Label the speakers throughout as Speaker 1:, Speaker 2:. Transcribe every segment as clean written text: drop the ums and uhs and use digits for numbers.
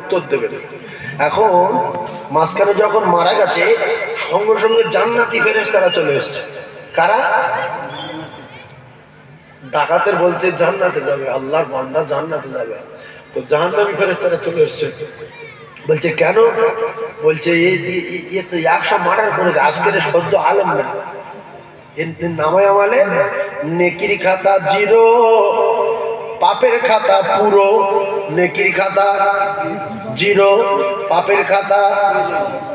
Speaker 1: উত্তর দেবেন। এখন মাঝখানে যখন মারা গেছে সঙ্গে সঙ্গে জান্নাতি ফেরেশতারা চলে এসছে। কারা? ডাকাতের বলছে জান্নাতে যাবে, আল্লাহর বান্দা জান্নাতে যাবে, তো জাহান্নামী ফেরেশতারা চলে এসছে। বলছে কেন? বলছে এ তো 100 মার্ডার করেছে, আজকের সদ্য আলেম না, নামায় আমলে নেকির খাতা 0, পাপের খাতা পুরো। নেকির খাতা 0, পাপের খাতা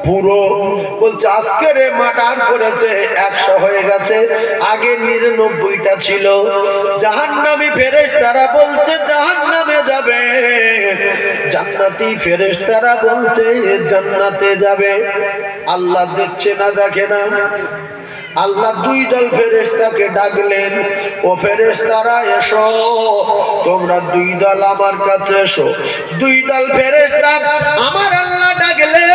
Speaker 1: পুরো। বলছে আজকের মার্ডার করেছে 100 হয়ে গেছে, আগে 99টা ছিল। জাহান্নামী ফেরেশতারা বলছে জাহান্নামে যাবে, জান্নাতি ফেরেশতারা বলছে জান্নাতে যাবে। আল্লাহ দেখছে না দেখে না? আল্লাহ 2 দল ফেরেশতাকে ডাকলেন, ও ফেরেশতারা এসো, তোমরা 2 দল আমার কাছে এসো। 2 দল ফেরেশতা আমার আল্লাহ ডাকলেন,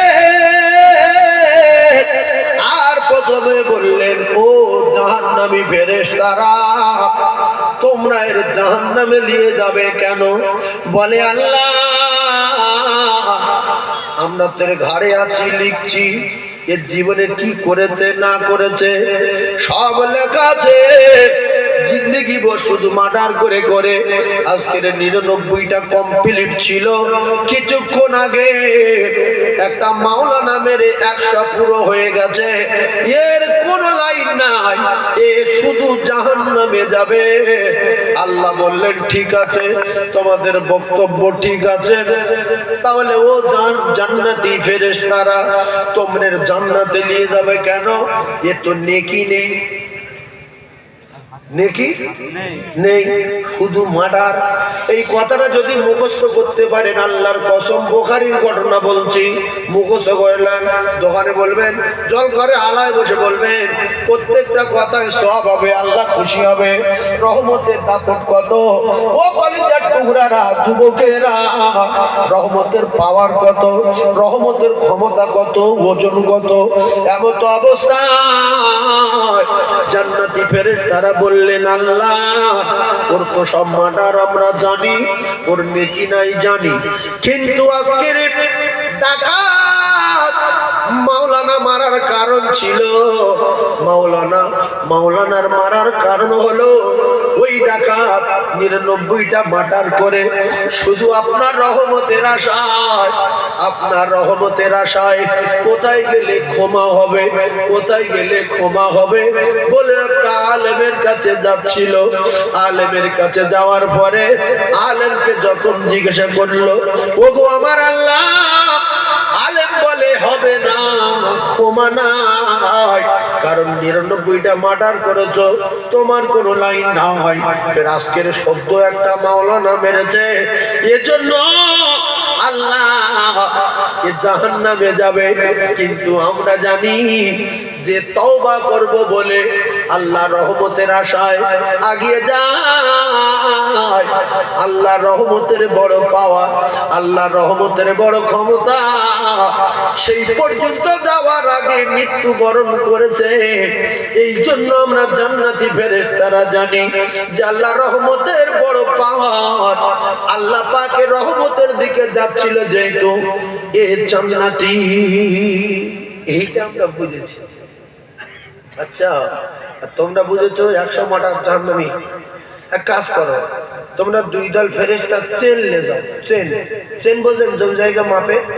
Speaker 1: আর প্রথমে বললেন ও জাহান্নামী ফেরেশতারা, তোমরা এর জাহান্নামে নিয়ে যাবে কেন? বলে আল্লাহ আমরা তোর ঘাড়ে আছি, লিখছি এর জীবনে কি করেছে না করেছে সব লেখা আছে। জিন্দেগি ভর শুধু মার্ডার করে করে আজকের 99টা কমপ্লিট ছিল। কিছুক্ষণ আগে একটা মাওলানা মেরে 100 পুরো হয়ে গেছে, এর কোনো লাইন নাই, এ শুধু জাহান্নামে যাবে। আল্লাহ বললেন ঠিক আছে, তোমাদের বক্তব্য ঠিক আছে, তাহলে ও জান্নাতি ফেরেশতারা তোমরা জান্নাতে নিয়ে যাবে কেন? এ তো নেকি নেই, নেকি নেই, শুধু মার্ডার। এই কথাটা যদি মুখস্থ করতে পারেন, আল্লাহর কসম বুখারীর ঘটনা বলছি, মুখস্থ করলেন, দোকানে বলবেন, জল করে আলায় বসে বলবেন, প্রত্যেকটা কথায় সব হবে, আল্লাহ খুশি হবে। রহমতের দাপট কত ও কলিজার টুকরারা, যুবকেরা, রহমতের পাওয়ার কত, রহমতের ক্ষমতা কত, ওজন কত। এমন তো অবস্থা জান্নাতি ফেরেশতারা বললেন আল্লাহ ওর তো সব মার্ডার আমরা জানি, ওর নেকি নাই জানি, কিন্তু আজকের ডাকাত মাওলানা মারার কারণ ছিল, মাওলানার মারার কারণ হলো ওই ডাকাত 99টা মার্ডার করে শুধু আপনার রহমতের আশায়, আপনার রহমতের আশায় কোথায় গেলে ক্ষমা হবে, কোথায় গেলে ক্ষমা হবে বলে একটা আলেমের কাছে যাচ্ছিল। আলেমের কাছে যাওয়ার পরে আলেমকে যখন জিজ্ঞাসা করলো, ওগো আমার আল্লাহ, আলেম বলে হবে না, ক্ষমা নাই, কারণ 99টা মার্ডার করেছো, তোমার কোনো লাইন না হয়। আজকের শব্দ একটা মাওলানা মেরেছে, এজন্য আল্লাহ এ জাহান্নামে যাবে। কিন্তু আমরা জানি যে তওবা করব বলে আল্লাহ রহমতের আশায় আগিয়ে যায়, আল্লাহ রহমতের বড় পাওয়া, আল্লাহ রহমতের বড় ক্ষমতা, সেই পর্যন্ত যাওয়ার আগে মৃত্যুবরণ করেছে। এই জন্য আমরা জান্নাতি ফেরেশতারা জানি যে আল্লাহ রহমতের বড় পাওয়ার, আল্লাহ পাকের রহমতের দিকে যাচ্ছিল যেহেতু এ জান্নাতি, এইটা আমরা বুঝেছি। আচ্ছা তোমরা বুঝেছো 100 মার্ডার জাহান্নামী। এক কাজ করো, তোমরা 2 দল ফেরেশতা চেন নিয়ে যাও। চেন, চেন বোঝেন? জমি জায়গা মাপে